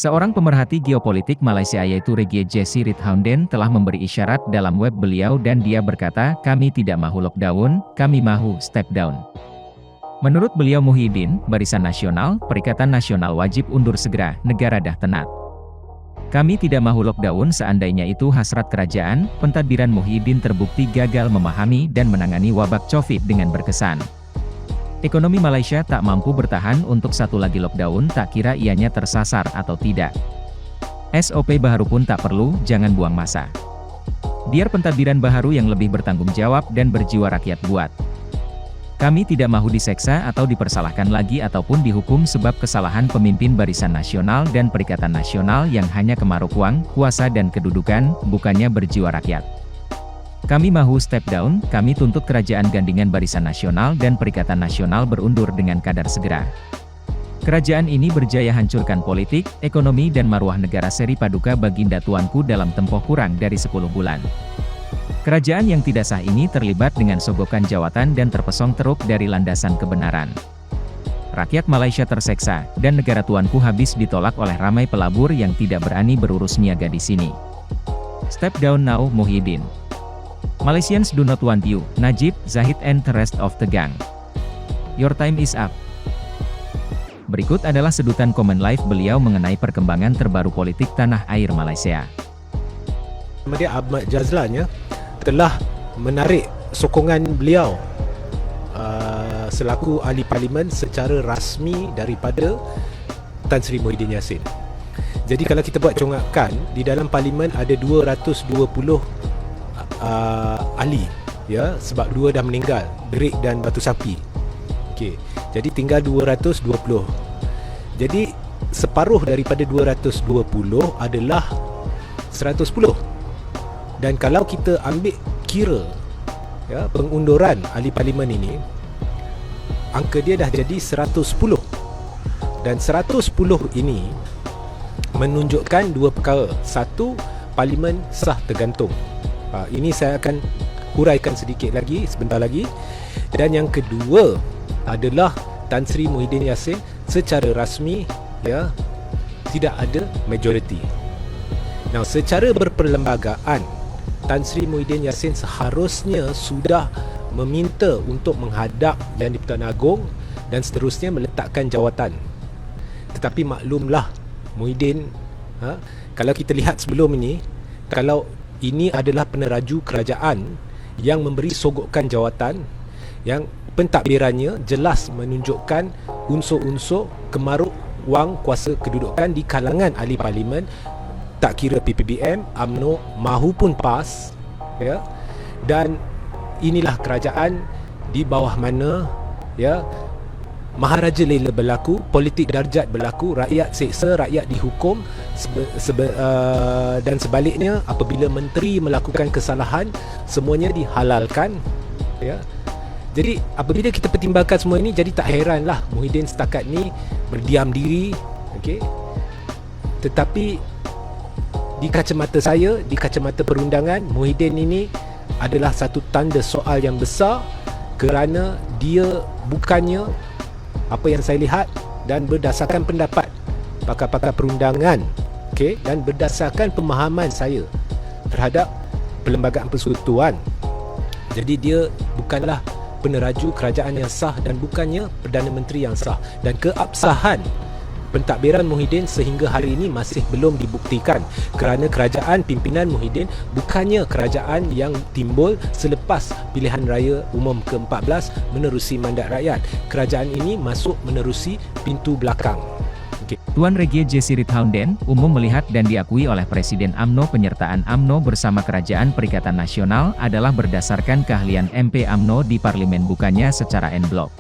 Seorang pemerhati geopolitik Malaysia yaitu Regie Jessie Rithouden telah memberi isyarat dalam web beliau dan dia berkata, "Kami tidak mahu lockdown, kami mahu step down." Menurut beliau Muhyiddin, Barisan Nasional, Perikatan Nasional wajib undur segera, negara dah tenat. Kami tidak mahu lockdown seandainya itu hasrat kerajaan, pentadbiran Muhyiddin terbukti gagal memahami dan menangani wabak COVID dengan berkesan. Ekonomi Malaysia tak mampu bertahan untuk satu lagi lockdown tak kira ianya tersasar atau tidak. SOP baharu pun tak perlu, jangan buang masa. Biar pentadbiran baharu yang lebih bertanggung jawab dan berjiwa rakyat buat. Kami tidak mahu diseksa atau dipersalahkan lagi ataupun dihukum sebab kesalahan pemimpin Barisan Nasional dan Perikatan Nasional yang hanya kemaruk uang, kuasa dan kedudukan, bukannya berjiwa rakyat. Kami mahu step down, kami tuntut kerajaan gandingan Barisan Nasional dan Perikatan Nasional berundur dengan kadar segera. Kerajaan ini berjaya hancurkan politik, ekonomi dan maruah negara seri paduka Baginda Tuanku dalam tempoh kurang dari 10 bulan. Kerajaan yang tidak sah ini terlibat dengan sogokan jawatan dan terpesong teruk dari landasan kebenaran. Rakyat Malaysia terseksa, dan negara tuanku habis ditolak oleh ramai pelabur yang tidak berani berurus niaga di sini. Step down now Muhyiddin. Malaysians do not want you, Najib, Zahid and the rest of the gang. Your time is up. Berikut adalah sedutan komen live beliau mengenai perkembangan terbaru politik tanah air Malaysia. Dia Ahmad Jazlan ya, telah menarik sokongan beliau selaku ahli parlimen secara rasmi daripada Tan Sri Muhyiddin Yassin. Jadi kalau kita buat congakkan, di dalam parlimen ada 220 ahli ya, sebab dua dah meninggal, Derik dan Batu Sapi. Okey, jadi tinggal 220. Jadi separuh daripada 220 adalah 110. Dan kalau kita ambil kira ya, pengunduran ahli parlimen ini, angka dia dah jadi 110. Dan 110 ini menunjukkan dua perkara. Satu, parlimen sah tergantung. Ini saya akan huraikan sedikit lagi, sebentar lagi. Dan yang kedua adalah Tan Sri Muhyiddin Yassin secara rasmi ya tidak ada majoriti. Now, secara berperlembagaan, Tan Sri Muhyiddin Yassin seharusnya sudah meminta untuk menghadap Yang di-Pertuan Agong dan seterusnya meletakkan jawatan. Tetapi maklumlah Muhyiddin, kalau kita lihat sebelum ini, kalau ini adalah peneraju kerajaan yang memberi sogokan jawatan yang pentadbirannya jelas menunjukkan unsur-unsur kemaruk wang kuasa kedudukan di kalangan ahli parlimen, tak kira PPBM, UMNO mahupun PAS ya. Dan inilah kerajaan di bawah mana ya Maharaja Lela berlaku, politik darjat berlaku, rakyat seksa, rakyat dihukum dan sebaliknya apabila menteri melakukan kesalahan semuanya dihalalkan ya. Jadi apabila kita pertimbangkan semua ini, jadi tak heranlah Muhyiddin setakat ni berdiam diri, okey. Tetapi di kacamata saya, di kacamata perundangan, Muhyiddin ini adalah satu tanda soal yang besar kerana dia bukannya apa yang saya lihat dan berdasarkan pendapat pakar-pakar perundangan, okey, dan berdasarkan pemahaman saya terhadap Perlembagaan Persekutuan. Jadi dia bukanlah peneraju kerajaan yang sah dan bukannya Perdana Menteri yang sah, dan keabsahan pentadbiran Muhyiddin sehingga hari ini masih belum dibuktikan kerana kerajaan pimpinan Muhyiddin bukannya kerajaan yang timbul selepas pilihan raya umum ke-14 menerusi mandat rakyat. Kerajaan ini masuk menerusi pintu belakang. Tuan Regie Jessie Rithouden umum melihat dan diakui oleh Presiden UMNO penyertaan UMNO bersama Kerajaan Perikatan Nasional adalah berdasarkan keahlian MP UMNO di parlimen bukannya secara en bloc.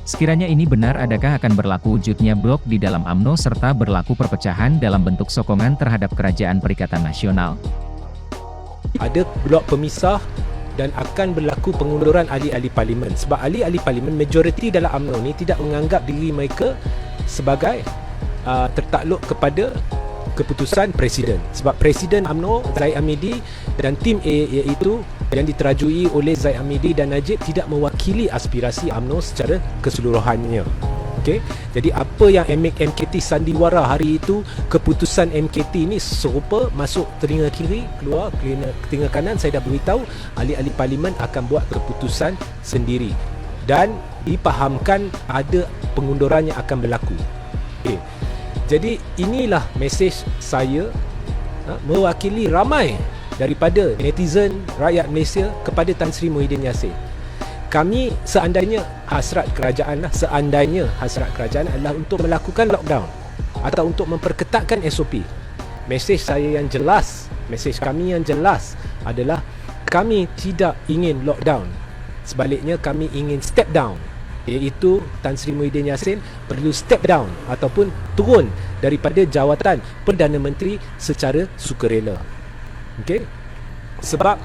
Sekiranya ini benar, adakah akan berlaku wujudnya blok di dalam UMNO serta berlaku perpecahan dalam bentuk sokongan terhadap Kerajaan Perikatan Nasional? Ada blok pemisah dan akan berlaku pengunduran ahli-ahli parlimen sebab ahli-ahli parlimen majoriti dalam UMNO ni tidak menganggap diri mereka sebagai tertakluk kepada keputusan Presiden. Sebab Presiden UMNO, Zahid Hamidi dan tim A iaitu yang diterajui oleh Zahid Hamidi dan Najib tidak mewakili aspirasi UMNO secara keseluruhannya. Okey, jadi apa yang MKT sandiwara hari itu, keputusan MKT ini serupa, masuk telinga kiri, keluar telinga kanan. Saya dah beritahu ahli-ahli parlimen akan buat keputusan sendiri dan dipahamkan ada pengunduran yang akan berlaku. Okey, jadi inilah mesej saya mewakili ramai daripada netizen rakyat Malaysia kepada Tan Sri Muhyiddin Yassin. Kami seandainya hasrat kerajaan adalah untuk melakukan lockdown atau untuk memperketatkan SOP. Mesej saya yang jelas, mesej kami yang jelas adalah kami tidak ingin lockdown. Sebaliknya kami ingin step down, iaitu Tan Sri Muhyiddin Yassin perlu step down ataupun turun daripada jawatan Perdana Menteri secara sukarela. Okey? Sebab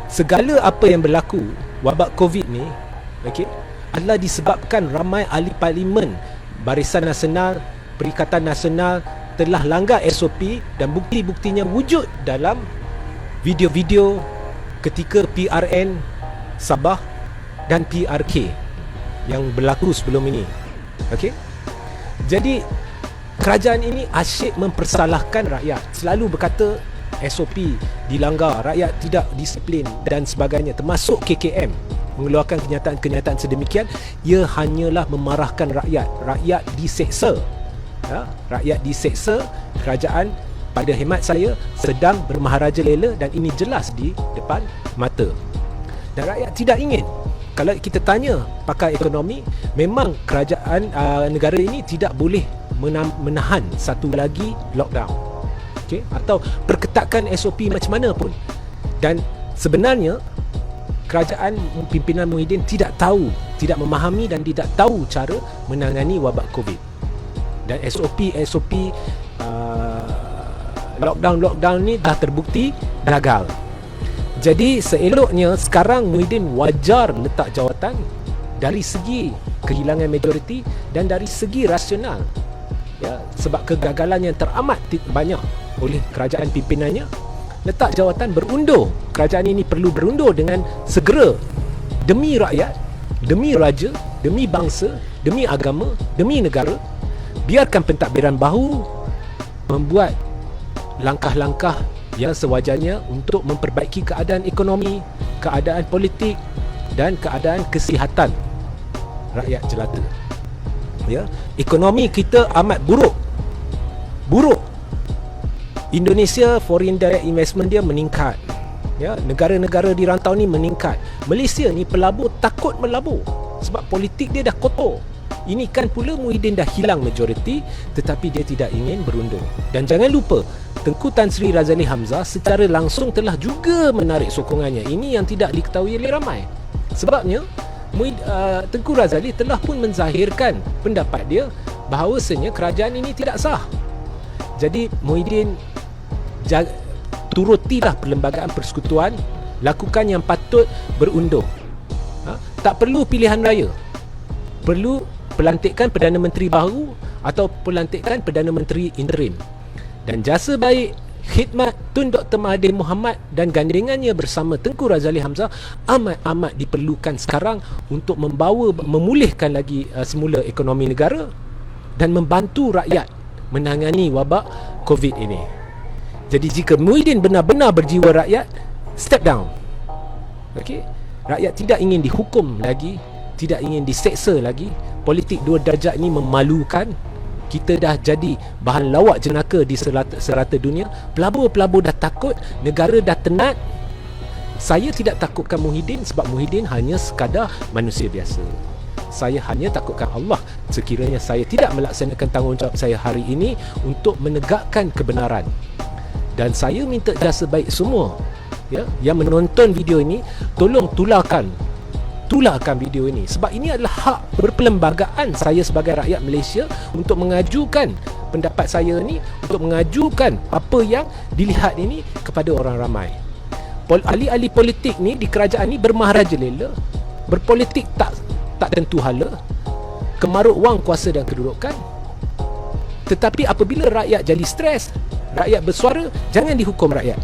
segala apa yang berlaku wabak COVID ni, okey, adalah disebabkan ramai ahli parlimen, Barisan Nasional, Perikatan Nasional telah langgar SOP dan bukti-buktinya wujud dalam video-video ketika PRN Sabah dan PRK yang berlaku sebelum ini. Okey? Jadi kerajaan ini asyik mempersalahkan rakyat, selalu berkata SOP dilanggar, rakyat tidak disiplin dan sebagainya, termasuk KKM mengeluarkan kenyataan-kenyataan sedemikian. Ia hanyalah memarahkan rakyat. Rakyat diseksa, rakyat diseksa. Kerajaan pada hemat saya sedang bermaharaja lela dan ini jelas di depan mata. Dan rakyat tidak ingin. Kalau kita tanya pakar ekonomi, memang kerajaan negara ini tidak boleh menahan satu lagi lockdown, okay? Atau perketatkan SOP macam mana pun. Dan sebenarnya kerajaan pimpinan Muhyiddin tidak tahu, tidak memahami dan tidak tahu cara menangani wabak COVID. Dan SOP lockdown ni dah terbukti gagal. Jadi seeloknya sekarang Muhyiddin wajar letak jawatan dari segi kehilangan majoriti dan dari segi rasional, ya, sebab kegagalan yang teramat banyak oleh kerajaan pimpinannya. Letak jawatan berundur. Kerajaan ini perlu berundur dengan segera demi rakyat, demi raja, demi bangsa, demi agama, demi negara. Biarkan pentadbiran bahu membuat langkah-langkah yang sewajarnya untuk memperbaiki keadaan ekonomi, keadaan politik dan keadaan kesihatan rakyat jelata. Ya, ekonomi kita amat buruk. Indonesia foreign direct investment dia meningkat. Ya, negara-negara di rantau ni meningkat. Malaysia ni pelabur takut melabur sebab politik dia dah kotor. Ini kan pula Muhyiddin dah hilang majoriti tetapi dia tidak ingin berundur. Dan jangan lupa, Tengku Tan Sri Razali Hamzah secara langsung telah juga menarik sokongannya. Ini yang tidak diketahui oleh ramai. Sebabnya Tengku Razali telah pun menzahirkan pendapat dia bahawasanya kerajaan ini tidak sah. Jadi Muhyiddin turutilah Perlembagaan Persekutuan, lakukan yang patut, berundur. Tak perlu pilihan raya, perlu pelantikan Perdana Menteri baru atau pelantikan Perdana Menteri interim. Dan jasa baik, khidmat Tun Dr. Mahathir Mohamad dan gandengannya bersama Tengku Razali Hamzah amat diperlukan sekarang untuk memulihkan lagi semula ekonomi negara dan membantu rakyat menangani wabak COVID ini. Jadi jika Muhyiddin benar-benar berjiwa rakyat, step down. Okey? Rakyat tidak ingin dihukum lagi, tidak ingin diseksa lagi. Politik dua darjat ini memalukan. Kita dah jadi bahan lawak jenaka di serata dunia. Pelabur-pelabur dah takut, negara dah tenat. Saya tidak takutkan Muhyiddin sebab Muhyiddin hanya sekadar manusia biasa. Saya hanya takutkan Allah sekiranya saya tidak melaksanakan tanggungjawab saya hari ini untuk menegakkan kebenaran. Dan saya minta jasa baik semua, ya, yang menonton video ini, tolong tularkan video ini sebab ini adalah hak berperlembagaan saya sebagai rakyat Malaysia untuk mengajukan pendapat saya ni, untuk mengajukan apa yang dilihat ini kepada orang ramai. Ahli-ahli politik ni di kerajaan ni bermaharaja lela, berpolitik tak tentu hala, kemaruk wang kuasa dan kedudukan. Tetapi apabila rakyat jadi stres, rakyat bersuara, jangan dihukum rakyat.